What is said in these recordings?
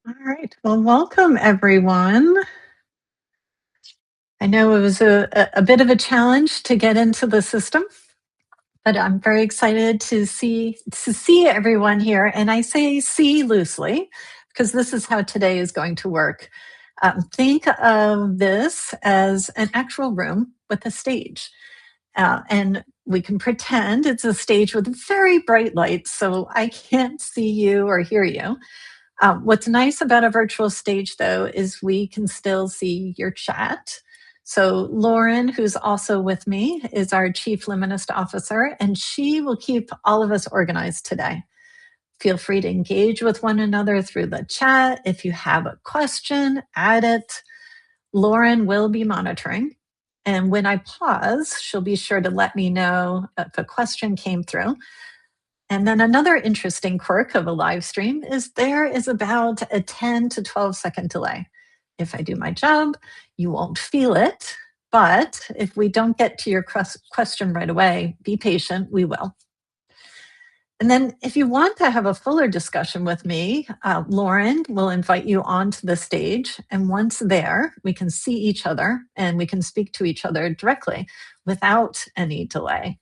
All right. Well, welcome everyone. I know it was a bit of a challenge to get into the system, but I'm very excited to see everyone here. And I say see loosely because this is how today is going to work. Think of this as an actual room with a stage. And we can pretend it's a stage with very bright lights, so I can't see you or hear you. What's nice about a virtual stage, though, is we can still see your chat. So, Lauren, who's also with me, is our Chief Luminist Officer, and she will keep all of us organized today. Feel free to engage with one another through the chat. If you have a question, add it. Lauren will be monitoring. And when I pause, she'll be sure to let me know if a question came through. And then another interesting quirk of a live stream is there is about a 10 to 12-second delay. If I do my job, you won't feel it. But if we don't get to your question right away, be patient, we will. And then if you want to have a fuller discussion with me, Lauren will invite you onto the stage. And once there, we can see each other and we can speak to each other directly without any delay.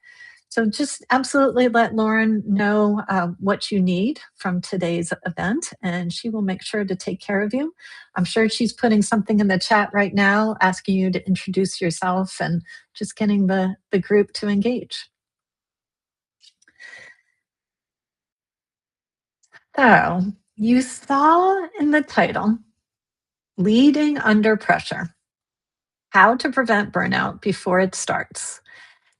So just absolutely let Lauren know what you need from today's event, and she will make sure to take care of you. I'm sure she's putting something in the chat right now, asking you to introduce yourself and just getting the group to engage. So you saw in the title, Leading Under Pressure, How to Prevent Burnout Before It Starts.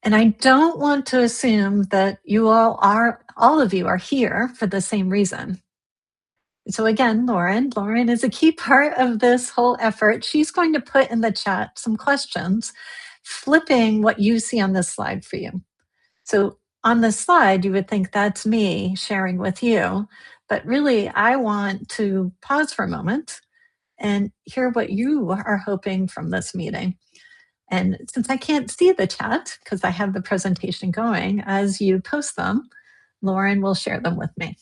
And I don't want to assume that all of you are here for the same reason. So again, Lauren is a key part of this whole effort. She's going to put in the chat some questions, flipping what you see on this slide for you. So on this slide, you would think that's me sharing with you, but really I want to pause for a moment and hear what you are hoping from this meeting. And since I can't see the chat because I have the presentation going, as you post them, Lauren will share them with me.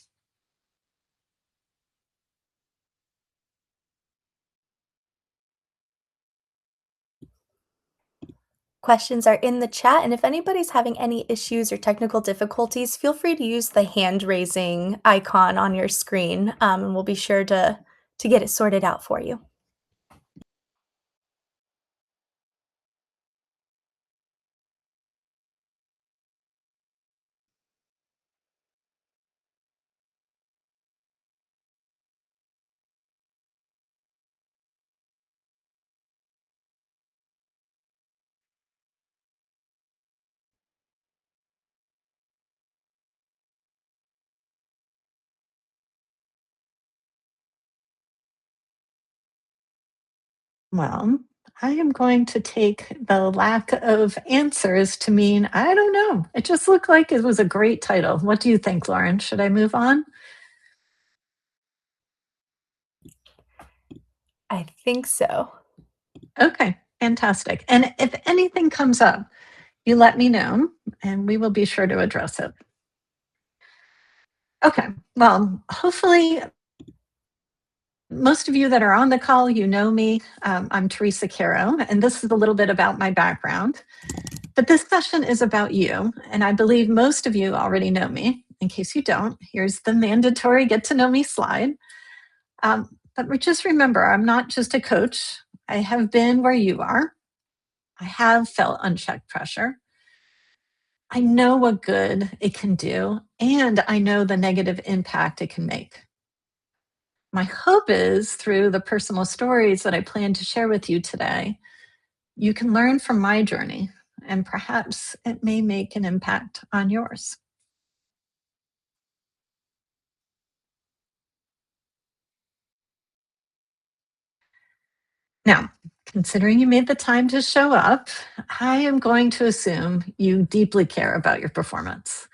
Questions are in the chat, and if anybody's having any issues or technical difficulties, feel free to use the hand raising icon on your screen, and we'll be sure to get it sorted out for you. Well, I am going to take the lack of answers to mean I don't know. It just looked like it was a great title. What do you think, Lauren? Should I move on? I think so. Okay, fantastic. And if anything comes up, you let me know and we will be sure to address it. Okay, well, hopefully most of you that are on the call, you know me. I'm Teresa Caro, and this is a little bit about my background. But this session is about you, and I believe most of you already know me. In case you don't, here's the mandatory get to know me slide. But just remember, I'm not just a coach. I have been where you are. I have felt unchecked pressure. I know what good it can do, and I know the negative impact it can make. My hope is through the personal stories that I plan to share with you today, you can learn from my journey, and perhaps it may make an impact on yours. Now, considering you made the time to show up, I am going to assume you deeply care about your performance.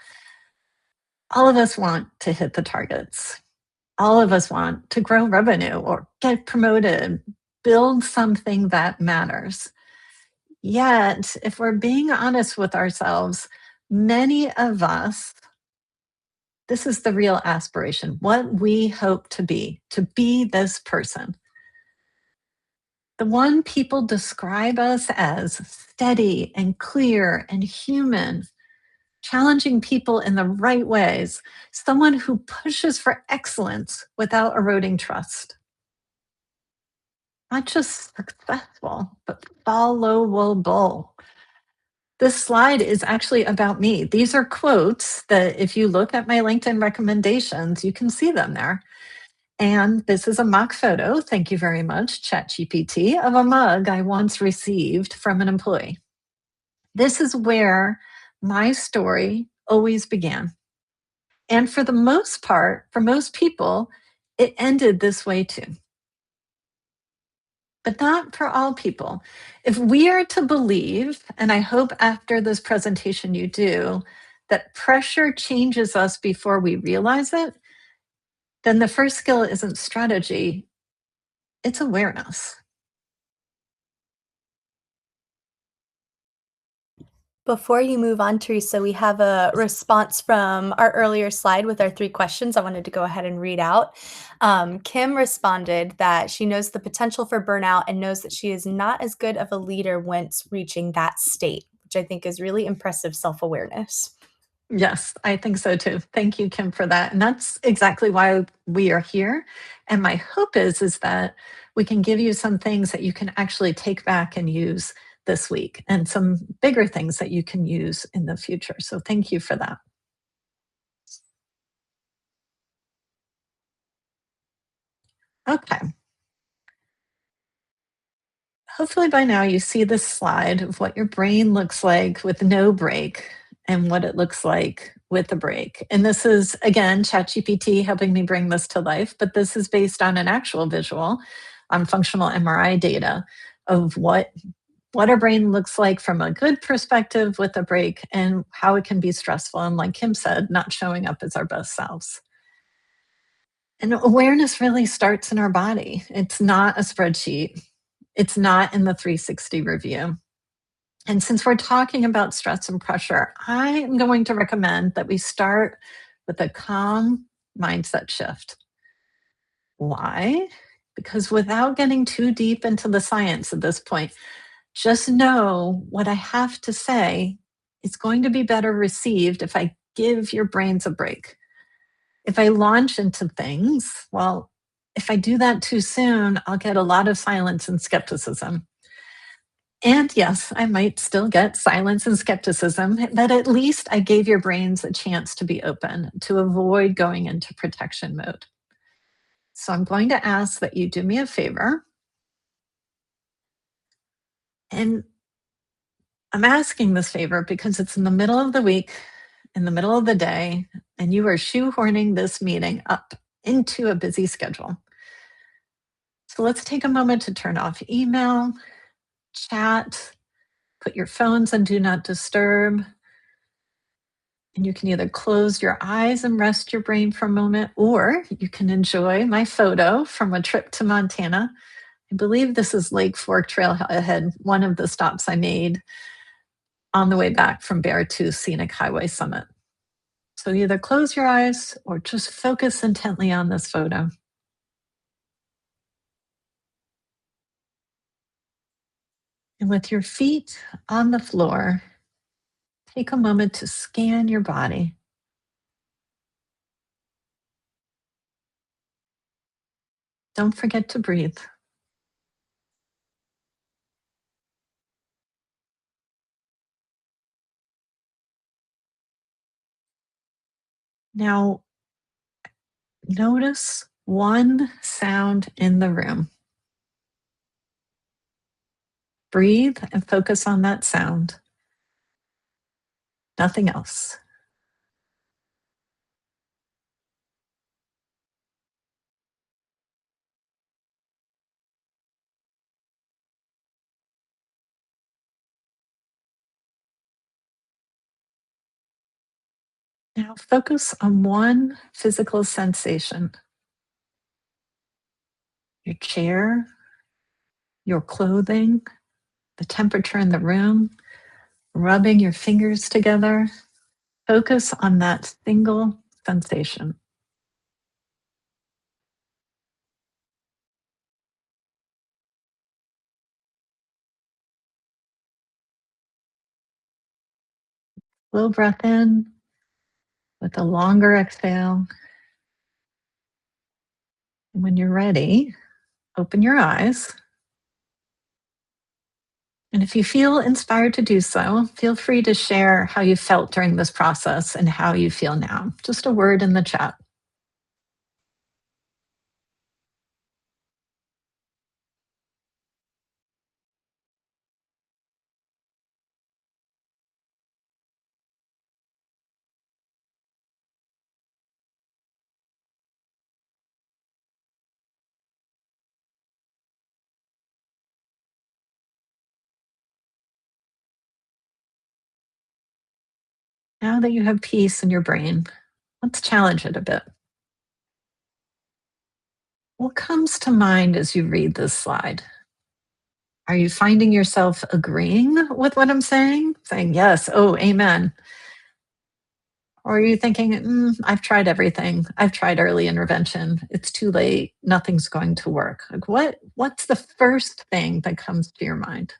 All of us want to hit the targets. All of us want to grow revenue or get promoted, build something that matters. Yet, if we're being honest with ourselves, many of us This is the real aspiration, what we hope to be this person. The one people describe us as steady and clear and human, challenging people in the right ways, someone who pushes for excellence without eroding trust. Not just successful, but followable. This slide is actually about me. These are quotes that if you look at my LinkedIn recommendations, you can see them there. And this is a mock photo, thank you very much, ChatGPT, of a mug I once received from an employee. This is where my story always began. And for the most part, for most people, it ended this way too. But not for all people. If we are to believe, and I hope after this presentation you do, that pressure changes us before we realize it, then the first skill isn't strategy, it's awareness. Before you move on, Teresa, we have a response from our earlier slide with our 3 questions I wanted to go ahead and read out. Kim responded that she knows the potential for burnout and knows that she is not as good of a leader once reaching that state, which I think is really impressive self-awareness. Yes, I think so too. Thank you, Kim, for that. And that's exactly why we are here. And my hope is that we can give you some things that you can actually take back and use this week, and some bigger things that you can use in the future. So thank you for that. Okay. Hopefully by now you see this slide of what your brain looks like with no break and what it looks like with a break. And this is, again, ChatGPT helping me bring this to life, but this is based on an actual visual on functional MRI data of what our brain looks like from a good perspective with a break and how it can be stressful. And like Kim said, not showing up as our best selves. And awareness really starts in our body. It's not a spreadsheet. It's not in the 360 review. And since we're talking about stress and pressure, I am going to recommend that we start with a calm mindset shift. Why? Because without getting too deep into the science at this point, just know what I have to say is going to be better received if I give your brains a break. If I launch into things, well, if I do that too soon, I'll get a lot of silence and skepticism. And yes, I might still get silence and skepticism, but at least I gave your brains a chance to be open, to avoid going into protection mode. So I'm going to ask that you do me a favor. And I'm asking this favor because it's in the middle of the week, in the middle of the day, and you are shoehorning this meeting up into a busy schedule. So let's take a moment to turn off email, chat, put your phones on do not disturb. And you can either close your eyes and rest your brain for a moment, or you can enjoy my photo from a trip to Montana. I believe this is Lake Fork Trailhead, one of the stops I made on the way back from Bear to Scenic Highway Summit. So either close your eyes or just focus intently on this photo. And with your feet on the floor, take a moment to scan your body. Don't forget to breathe. Now, notice one sound in the room. Breathe and focus on that sound. Nothing else. Now focus on one physical sensation. Your chair, your clothing, the temperature in the room, rubbing your fingers together. Focus on that single sensation. Slow breath in with a longer exhale. And when you're ready, open your eyes. And if you feel inspired to do so, feel free to share how you felt during this process and how you feel now. Just a word in the chat. Now that you have peace in your brain, let's challenge it a bit. What comes to mind as you read this slide? Are you finding yourself agreeing with what I'm saying? Saying, yes, oh, amen. Or are you thinking, I've tried everything. I've tried early intervention. It's too late. Nothing's going to work. Like what's the first thing that comes to your mind?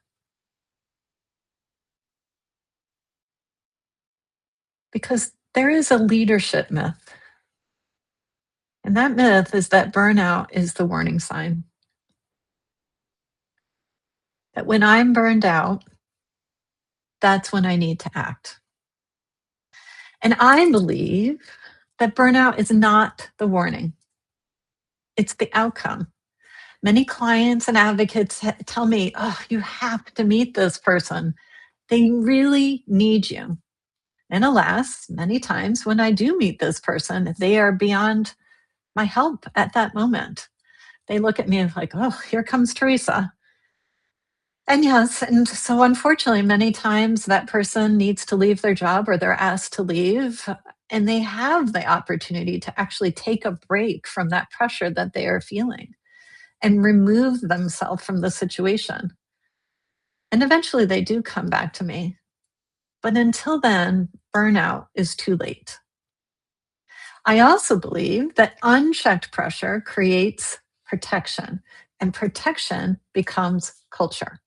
Because there is a leadership myth. And that myth is that burnout is the warning sign. That when I'm burned out, that's when I need to act. And I believe that burnout is not the warning, it's the outcome. Many clients and advocates tell me, oh, you have to meet this person. They really need you. And alas, many times when I do meet this person, they are beyond my help at that moment. They look at me like, oh, here comes Teresa. And yes, and so unfortunately, many times that person needs to leave their job or they're asked to leave, and they have the opportunity to actually take a break from that pressure that they are feeling and remove themselves from the situation. And eventually they do come back to me. But until then, burnout is too late. I also believe that unchecked pressure creates protection, and protection becomes culture.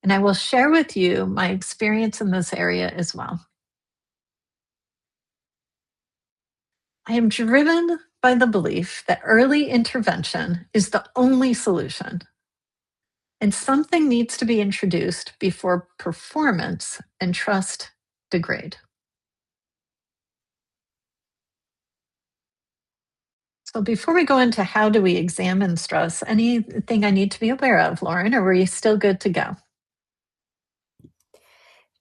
And I will share with you my experience in this area as well. I am driven by the belief that early intervention is the only solution, and something needs to be introduced before performance and trust degrade. So before we go into how do we examine stress, anything I need to be aware of, Lauren, or were you still good to go?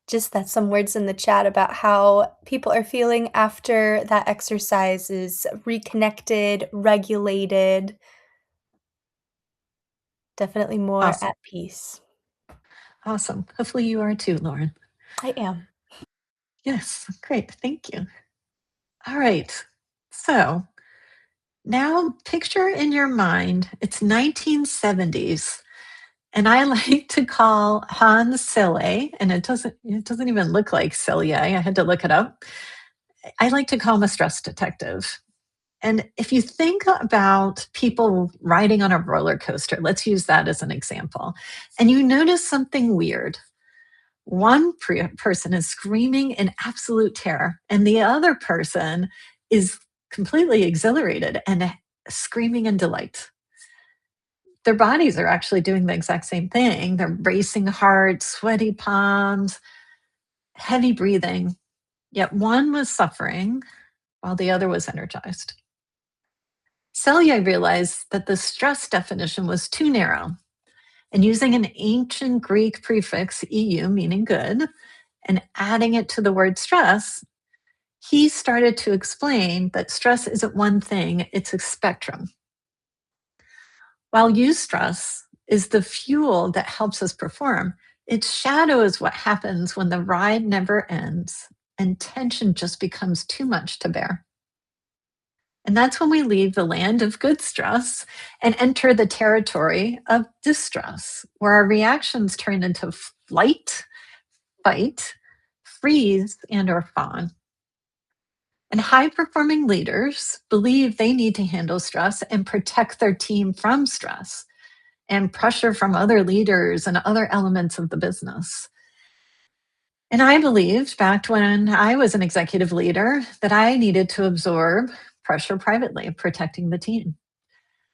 Just that some words in the chat about how people are feeling after that exercise is reconnected, regulated, definitely more Awesome. at peace. Awesome. Hopefully you are too, Lauren. I am. Yes, great. Thank you. All right. So now picture in your mind, it's 1970s. And I like to call Hans Silly, and it doesn't even look like Silly. I had to look it up. I like to call him a stress detective. And if you think about people riding on a roller coaster, let's use that as an example, and you notice something weird. One person is screaming in absolute terror, and the other person is completely exhilarated and screaming in delight. Their bodies are actually doing the exact same thing. They're racing heart, sweaty palms, heavy breathing, yet one was suffering while the other was energized. Celia realized that the stress definition was too narrow, and using an ancient Greek prefix, EU, meaning good, and adding it to the word stress, he started to explain that stress isn't one thing, it's a spectrum. While eustress is the fuel that helps us perform, its shadow is what happens when the ride never ends and tension just becomes too much to bear. And that's when we leave the land of good stress and enter the territory of distress, where our reactions turn into flight, fight, freeze, and or fawn. And high performing leaders believe they need to handle stress and protect their team from stress and pressure from other leaders and other elements of the business. And I believed back when I was an executive leader that I needed to absorb pressure privately, protecting the team,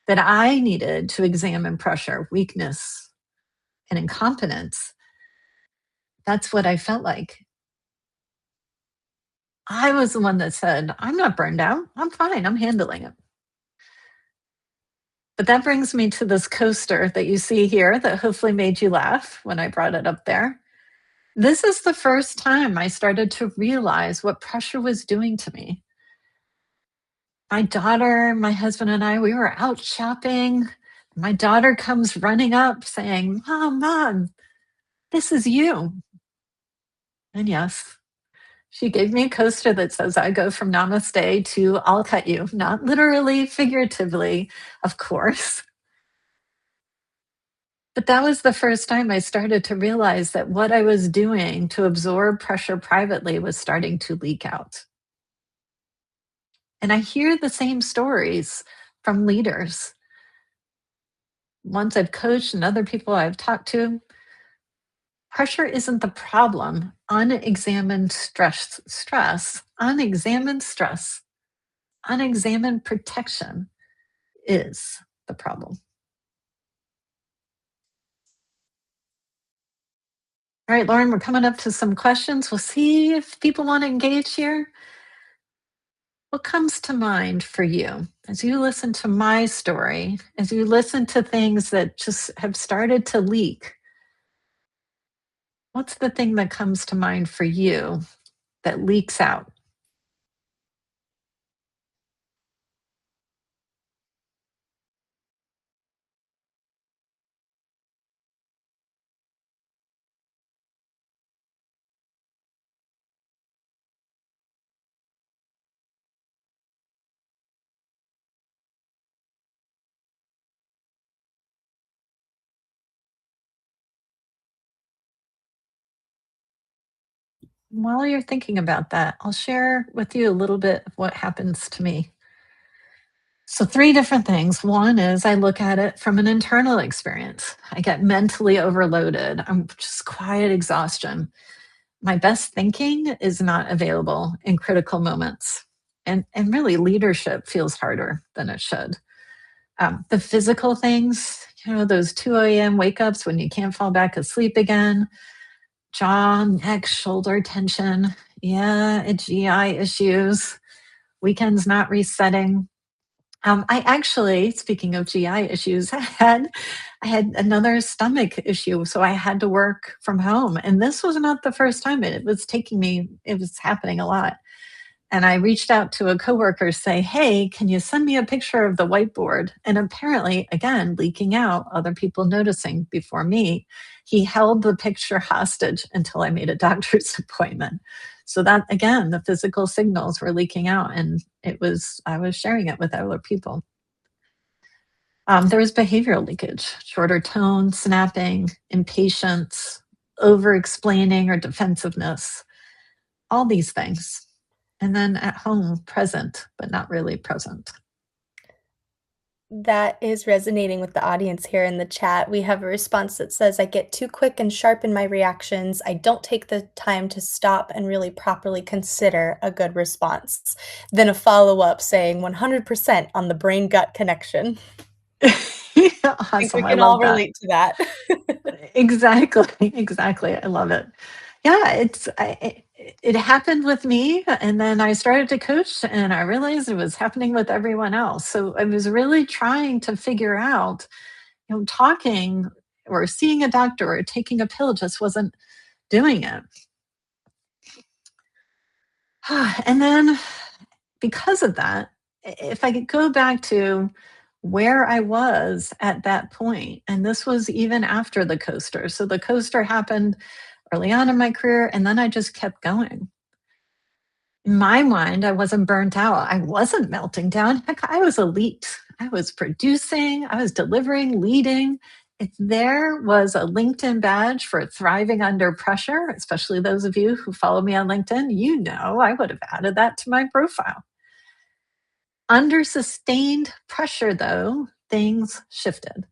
that I needed to examine pressure, weakness, and incompetence. That's what I felt like. I was the one that said, I'm not burned out. I'm fine. I'm handling it. But that brings me to this coaster that you see here that hopefully made you laugh when I brought it up there. This is the first time I started to realize what pressure was doing to me. My daughter, my husband, and I, we were out shopping. My daughter comes running up saying, Mom, this is you. And yes, she gave me a coaster that says I go from namaste to I'll cut you. Not literally, figuratively, of course. But that was the first time I started to realize that what I was doing to absorb pressure privately was starting to leak out. And I hear the same stories from leaders, ones I've coached and other people I've talked to. Pressure isn't the problem. Unexamined unexamined protection is the problem. All right, Lauren, we're coming up to some questions. We'll see if people want to engage here. What comes to mind for you as you listen to my story, as you listen to things that just have started to leak? What's the thing that comes to mind for you that leaks out? While you're thinking about that, I'll share with you a little bit of what happens to me. So, three different things. One is I look at it from an internal experience. I get mentally overloaded. I'm just quiet exhaustion. My best thinking is not available in critical moments. And really, leadership feels harder than it should. The physical things, those 2 a.m. wake ups when you can't fall back asleep again, jaw, neck, shoulder tension. Yeah, GI issues, weekends not resetting. I actually, speaking of GI issues, I had another stomach issue, so I had to work from home. And this was not the first time it was taking me, it was happening a lot. And I reached out to a coworker, say, hey, can you send me a picture of the whiteboard? And apparently, again, leaking out, other people noticing before me, he held the picture hostage until I made a doctor's appointment. So that, again, the physical signals were leaking out, and I was sharing it with other people. There was behavioral leakage, shorter tone, snapping, impatience, over explaining or defensiveness, all these things. And then at home, present, but not really present. That is resonating with the audience here in the chat. We have a response that says, I get too quick and sharp in my reactions. I don't take the time to stop and really properly consider a good response. Then a follow up saying 100% on the brain gut connection. I think we Awesome. I can all love that. relate to that. Exactly. Exactly. I love it. Yeah, it happened with me. And then I started to coach and I realized it was happening with everyone else. So I was really trying to figure out, talking or seeing a doctor or taking a pill just wasn't doing it. And then because of that, if I could go back to where I was at that point, and this was even after the coaster. So the coaster happened early on in my career, and then I just kept going. In my mind, I wasn't burnt out. I wasn't melting down. Heck, I was elite. I was producing, I was delivering, leading, If there was a LinkedIn badge for thriving under pressure, especially those of you who follow me on LinkedIn, you know I would have added that to my profile. Under sustained pressure, though, things shifted.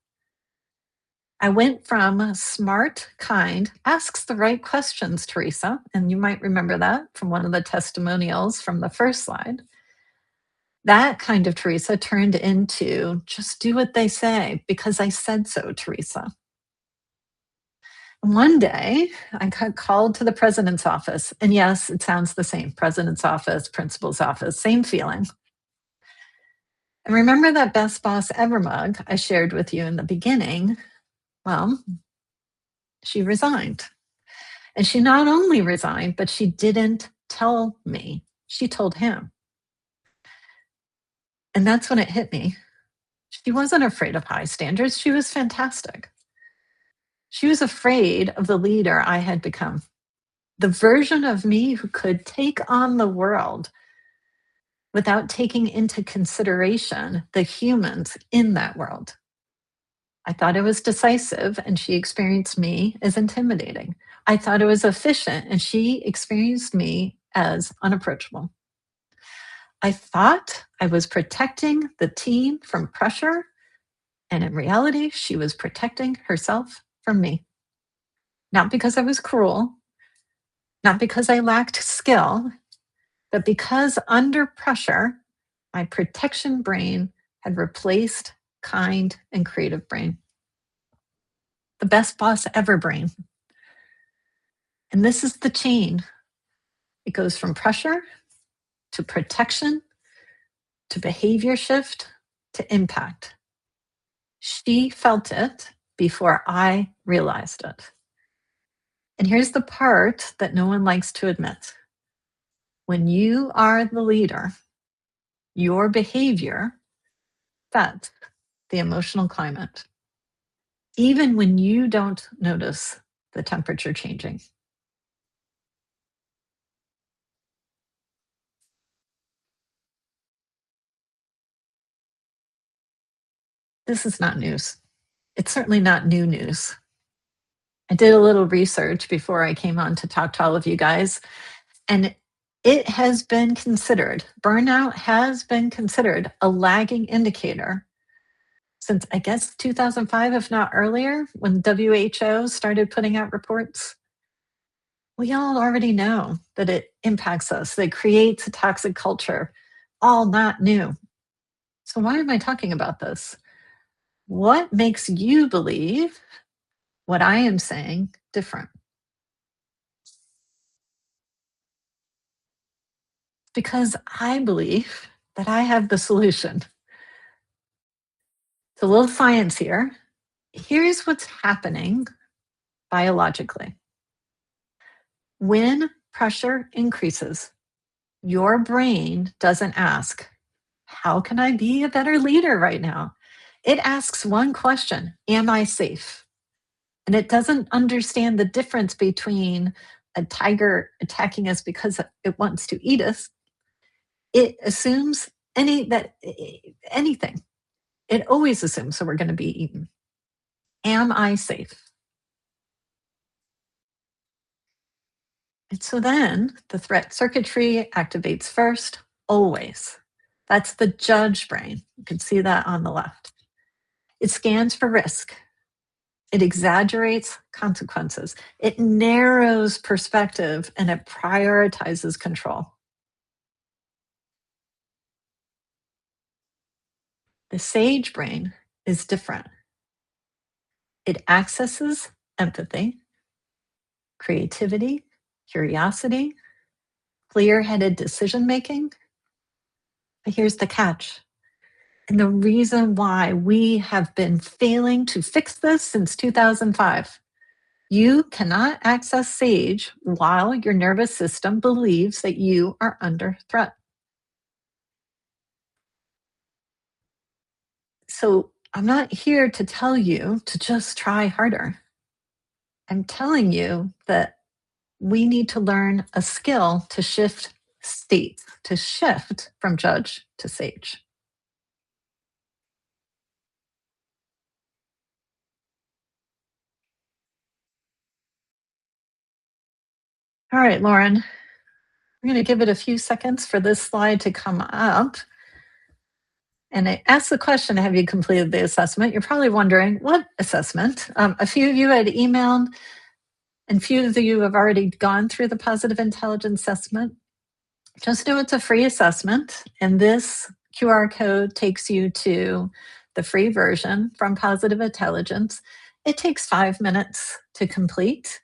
I went from smart, kind, asks the right questions, Teresa, and you might remember that from one of the testimonials from the first slide. That kind of Teresa turned into just do what they say because I said so, Teresa. One day, I got called to the president's office. And yes, it sounds the same president's office, principal's office, same feeling. And remember that Best Boss Ever mug I shared with you in the beginning? Well, she resigned. And she not only resigned, but she didn't tell me. She told him. And that's when it hit me. She wasn't afraid of high standards. She was fantastic. She was afraid of the leader I had become, the version of me who could take on the world without taking into consideration the humans in that world. I thought it was decisive, and she experienced me as intimidating. I thought it was efficient, and she experienced me as unapproachable. I thought I was protecting the team from pressure, and in reality, she was protecting herself from me. Not because I was cruel, not because I lacked skill, but because under pressure, my protection brain had replaced kind and creative brain. The best boss ever brain. And this is the chain. It goes from pressure to protection to behavior shift to impact. She felt it before I realized it. And here's the part that no one likes to admit. When you are the leader, your behavior sets the emotional climate, even when you don't notice the temperature changing. This is not news. It's certainly not new news. I did a little research before I came on to talk to all of you guys, and it has been considered, burnout has been considered a lagging indicator since I guess 2005, if not earlier, when WHO started putting out reports. We all already know that it impacts us, that it creates a toxic culture, all not new. So why am I talking about this? What makes you believe what I am saying different? Because I believe that I have the solution. It's a little science here. Here's what's happening biologically. When pressure increases, your brain doesn't ask, how can I be a better leader right now? It asks one question, am I safe? And it doesn't understand the difference between a tiger attacking us because it wants to eat us. It assumes anything. It always assumes that we're going to be eaten. Am I safe? And so then the threat circuitry activates first, always. That's the judge brain. You can see that on the left. It scans for risk. It exaggerates consequences. It narrows perspective and it prioritizes control. The sage brain is different. It accesses empathy, creativity, curiosity, clear headed decision making. But here's the catch. And the reason why we have been failing to fix this since 2005. You cannot access SAGE while your nervous system believes that you are under threat. So I'm not here to tell you to just try harder. I'm telling you that we need to learn a skill to shift states, to shift from judge to sage. All right, Lauren, I'm going to give it a few seconds for this slide to come up. And I asked the question, have you completed the assessment? You're probably wondering, what assessment? A few of you had emailed, and few of you have already gone through the positive intelligence assessment. Just know it's a free assessment, and this QR code takes you to the free version from Positive Intelligence. It takes 5 minutes to complete.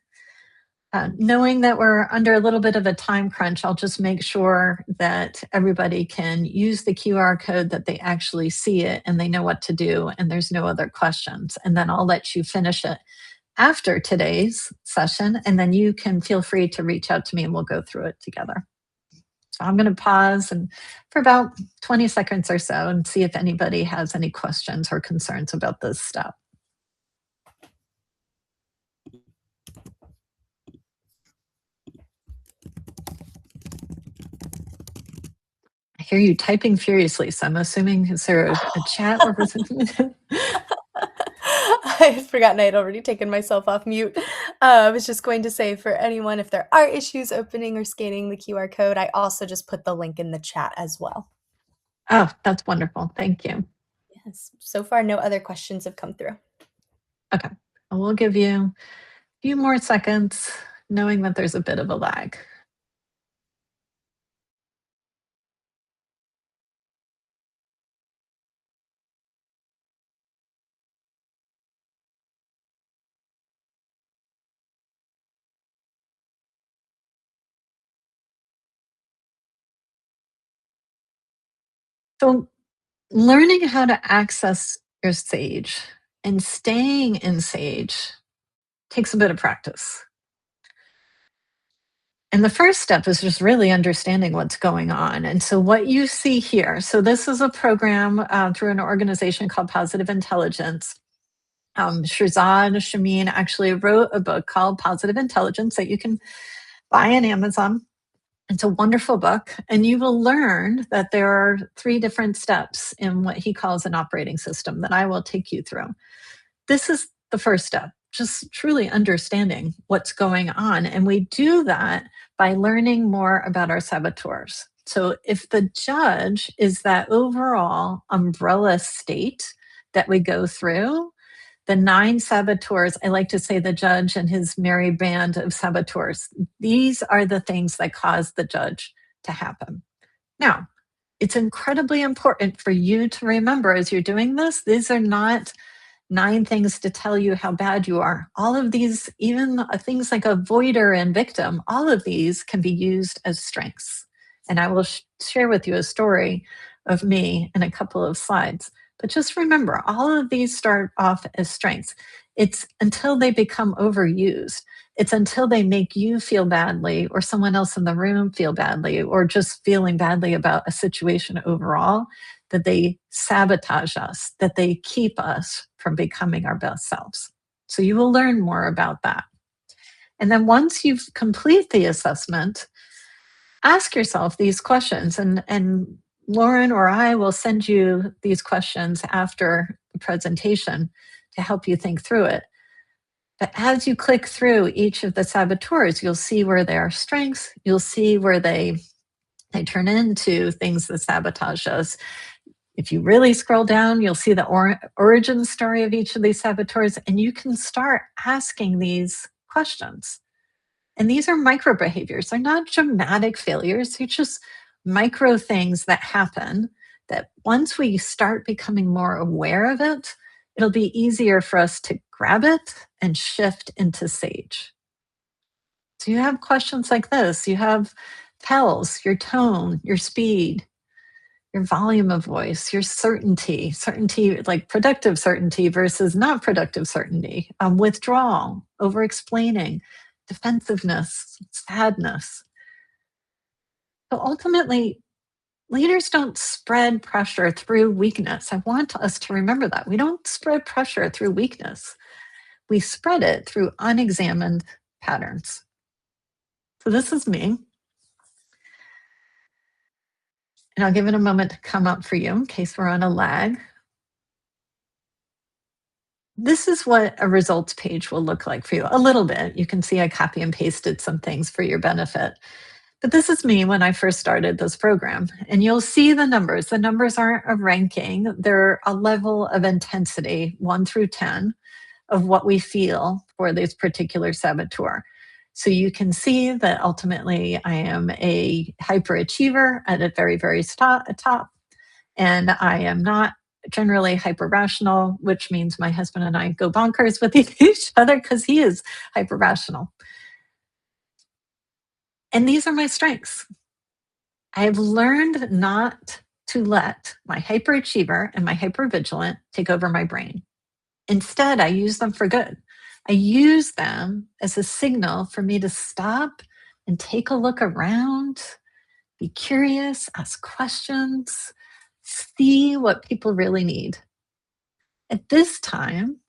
Knowing that we're under a little bit of a time crunch, I'll just make sure that everybody can use the QR code, that they actually see it and they know what to do, and there's no other questions. And then I'll let you finish it after today's session, and then you can feel free to reach out to me and we'll go through it together. So I'm going to pause and for about 20 seconds or so and see if anybody has any questions or concerns about this step. I hear you typing furiously, so I'm assuming, is there a chat or I had forgotten I had already taken myself off mute. I was just going to say for anyone, if there are issues opening or scanning the QR code, I also just put the link in the chat as well. Oh, that's wonderful. Thank you. Yes. So far, no other questions have come through. Okay. We'll give you a few more seconds, knowing that there's a bit of a lag. So learning how to access your sage and staying in sage takes a bit of practice. And the first step is just really understanding what's going on. And so, what you see here, so this is a program through an organization called Positive Intelligence. Shirzad Shamin actually wrote a book called Positive Intelligence that you can buy on Amazon. It's a wonderful book, and you will learn that there are 3 different steps in what he calls an operating system that I will take you through. This is the first step, just truly understanding what's going on. And we do that by learning more about our saboteurs. So if the judge is that overall umbrella state that we go through, the 9 saboteurs, I like to say the judge and his merry band of saboteurs, these are the things that cause the judge to happen. Now, it's incredibly important for you to remember as you're doing this, these are not 9 things to tell you how bad you are. All of these, even things like avoider and victim, all of these can be used as strengths. And I will share with you a story of me in a couple of slides. But just remember, all of these start off as strengths. It's until they become overused. It's until they make you feel badly or someone else in the room feel badly or just feeling badly about a situation overall that they sabotage us, that they keep us from becoming our best selves. So you will learn more about that. And then once you've complete the assessment, ask yourself these questions, and Lauren or I will send you these questions after the presentation to help you think through it. But as you click through each of the saboteurs, you'll see where they are strengths, you'll see where they turn into things that sabotage us. If you really scroll down, you'll see the origin story of each of these saboteurs, and you can start asking these questions. And these are micro behaviors. They're not dramatic failures. They're just micro things that happen that once we start becoming more aware of it, it'll be easier for us to grab it and shift into sage. So you have questions like this. You have tells, your tone, your speed, your volume of voice, your certainty, like productive certainty versus not productive certainty, withdrawal, over explaining, defensiveness, sadness. So ultimately, leaders don't spread pressure through weakness. I want us to remember that. We don't spread pressure through weakness. We spread it through unexamined patterns. So this is me. And I'll give it a moment to come up for you in case we're on a lag. this is what a results page will look like for you a little bit. You can see I copy and pasted some things for your benefit. But this is me when I first started this program. And you'll see the numbers. The numbers aren't a ranking, they're a level of intensity, 1 through 10, of what we feel for this particular saboteur. So you can see that ultimately I am a hyperachiever at a very, very top, and I am not generally hyper rational, which means my husband and I go bonkers with each other because he is hyper rational. And these are my strengths. I have learned not to let my hyperachiever and my hypervigilant take over my brain. Instead, I use them for good. I use them as a signal for me to stop and take a look around, be curious, ask questions, see what people really need. At this time,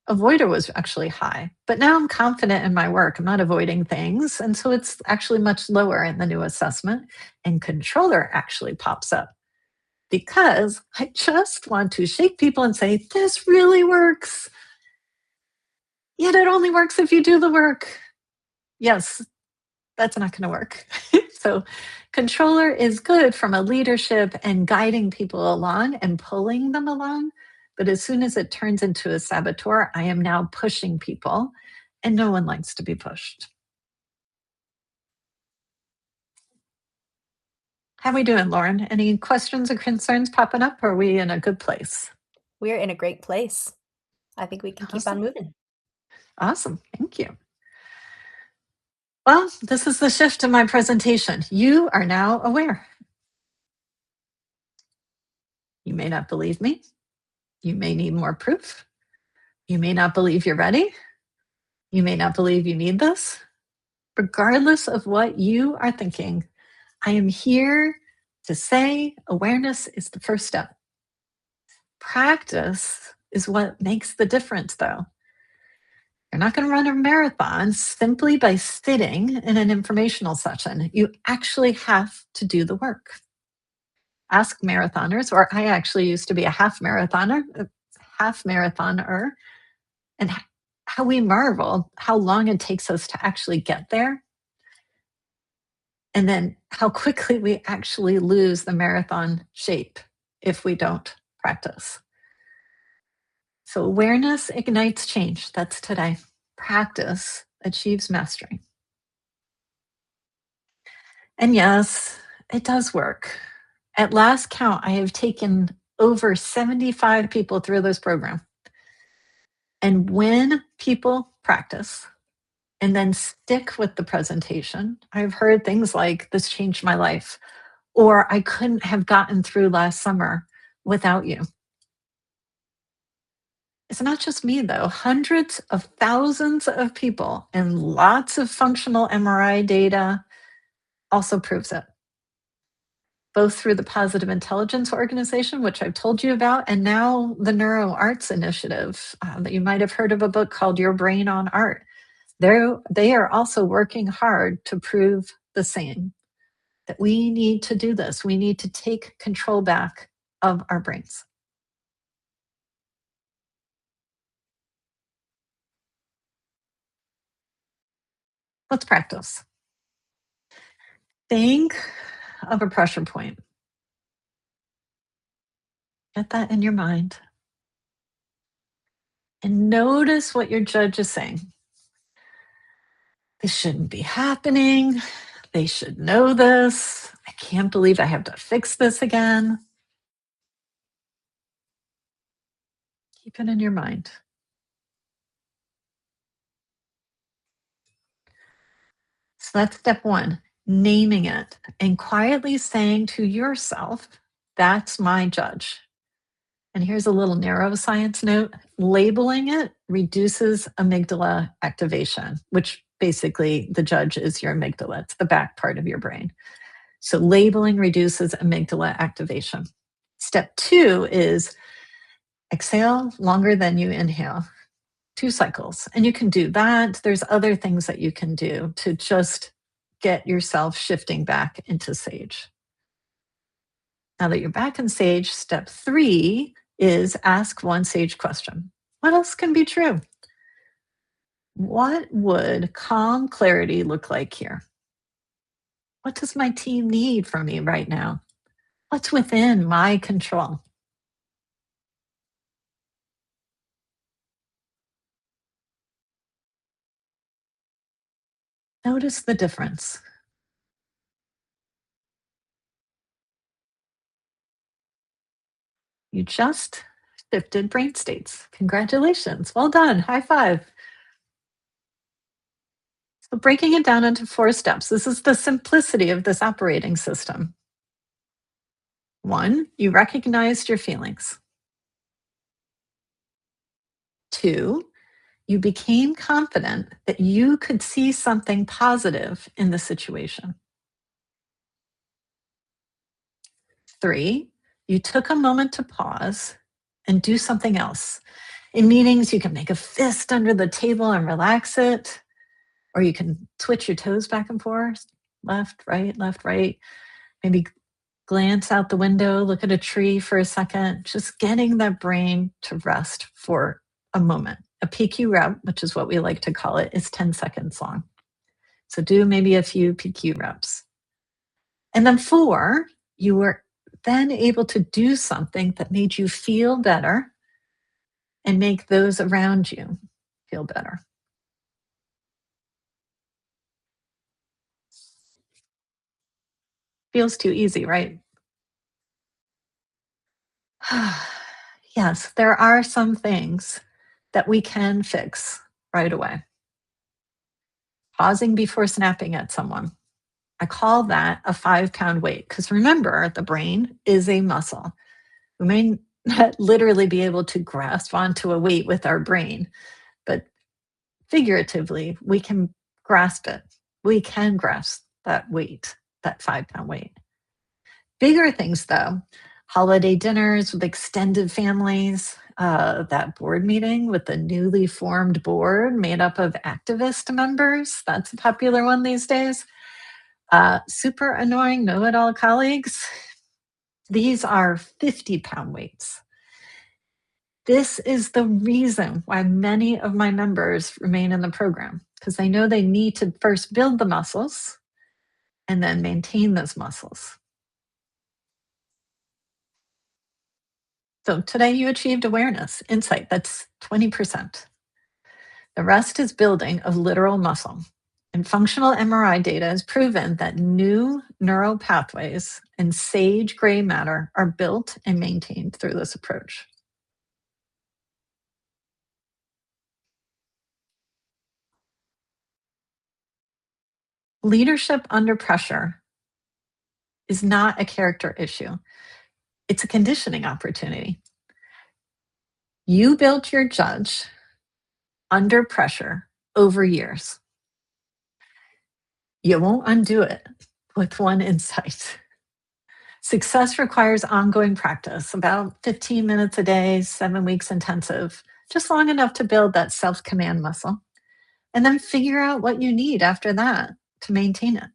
avoider was actually high, but now I'm confident in my work. I'm not avoiding things. And so it's actually much lower in the new assessment. And controller actually pops up because I just want to shake people and say, this really works. Yet it only works if you do the work. Yes, that's not going to work. So, controller is good from a leadership and guiding people along and pulling them along. But as soon as it turns into a saboteur, I am now pushing people, and no one likes to be pushed. How are we doing, Lauren? Any questions or concerns popping up? Or are we in a good place? We're in a great place. I think we can keep on Awesome. moving. Awesome. Thank you. Well, this is the shift in my presentation. You are now aware. You may not believe me. You may need more proof. You may not believe you're ready. You may not believe you need this. Regardless of what you are thinking, I am here to say awareness is the first step. Practice is what makes the difference, though. You're not going to run a marathon simply by sitting in an informational session. You actually have to do the work. Ask marathoners, or I actually used to be a half marathoner, and how we marvel how long it takes us to actually get there. And then how quickly we actually lose the marathon shape if we don't practice. So awareness ignites change. That's today. Practice achieves mastery. And yes, it does work. At last count, I have taken over 75 people through this program. And when people practice and then stick with the presentation, I've heard things like, this changed my life, or I couldn't have gotten through last summer without you. It's not just me, though. Hundreds of thousands of people and lots of functional MRI data also proves it, both through the Positive Intelligence Organization, which I've told you about, and now the Neuro Arts Initiative that you might have heard of, a book called Your Brain on Art. They are also working hard to prove the same, that we need to do this. We need to take control back of our brains. Let's practice. Think of a pressure point. Get that in your mind. And notice what your judge is saying. This shouldn't be happening. They should know this. I can't believe I have to fix this again. Keep it in your mind. So that's step one, naming it and quietly saying to yourself, that's my judge. And here's a little neuroscience note. Labeling it reduces amygdala activation, which basically the judge is your amygdala. It's the back part of your brain. So labeling reduces amygdala activation. Step two is exhale longer than you inhale. 2 cycles. And you can do that. There's other things that you can do to just get yourself shifting back into sage. Now that you're back in sage, step 3 is ask one sage question. What else can be true? What would calm clarity look like here? What does my team need from me right now? What's within my control? Notice the difference. You just shifted brain states. Congratulations. Well done. High five. So, breaking it down into 4 steps, this is the simplicity of this operating system. 1, you recognized your feelings. 2, you became confident that you could see something positive in the situation. 3, you took a moment to pause and do something else. In meetings, you can make a fist under the table and relax it, or you can twitch your toes back and forth, left, right. Maybe glance out the window, look at a tree for a second, just getting that brain to rest for a moment. A PQ rep, which is what we like to call it, is 10 seconds long. So do maybe a few PQ reps. And then 4, you were then able to do something that made you feel better and make those around you feel better. Feels too easy, right? Yes, there are some things that we can fix right away. Pausing before snapping at someone. I call that a 5-pound weight because remember, the brain is a muscle. We may not literally be able to grasp onto a weight with our brain, but figuratively, we can grasp it. We can grasp that weight, that 5-pound weight. Bigger things, though, holiday dinners with extended families, that board meeting with the newly formed board made up of activist members. That's a popular one these days. Super annoying know it all colleagues. These are 50-pound weights. This is the reason why many of my members remain in the program because they know they need to first build the muscles and then maintain those muscles. So today you achieved awareness, insight, that's 20%. The rest is building of literal muscle. And functional MRI data has proven that new neural pathways and sage gray matter are built and maintained through this approach. Leadership under pressure is not a character issue, it's a conditioning opportunity. You built your judge under pressure over years. You won't undo it with one insight. Success requires ongoing practice, about 15 minutes a day, 7 weeks intensive, just long enough to build that self command muscle, and then figure out what you need after that to maintain it.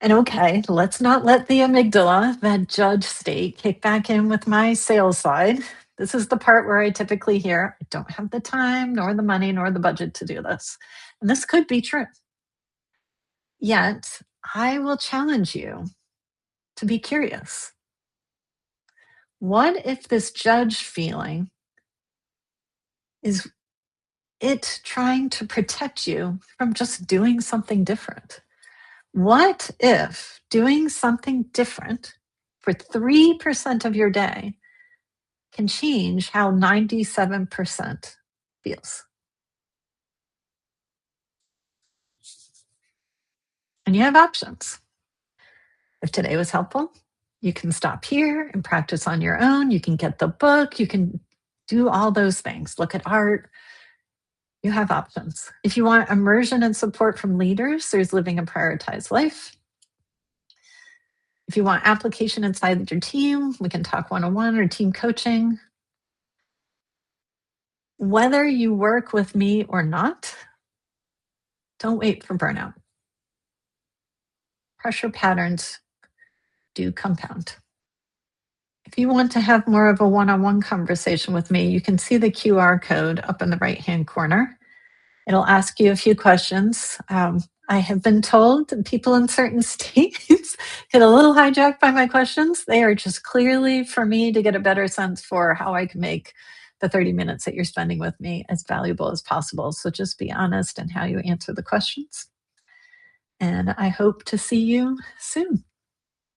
And okay, let's not let the amygdala, that judge state, kick back in with my sales side. This is the part where I typically hear, I don't have the time, nor the money, nor the budget to do this. And this could be true. Yet, I will challenge you to be curious. What if this judge feeling is it trying to protect you from just doing something different? What if doing something different for 3% of your day can change how 97% feels? And you have options. If today was helpful, you can stop here and practice on your own. You can get the book. You can do all those things. Look at art. You have options. If you want immersion and support from leaders, there's Living a Prioritized Life. If you want application inside your team, we can talk one-on-one or team coaching. Whether you work with me or not, don't wait for burnout. Pressure patterns do compound. If you want to have more of a one-on-one conversation with me, you can see the QR code up in the right-hand corner. It'll ask you a few questions. I have been told that people in certain states get a little hijacked by my questions. They are just clearly for me to get a better sense for how I can make the 30 minutes that you're spending with me as valuable as possible. So just be honest in how you answer the questions. And I hope to see you soon.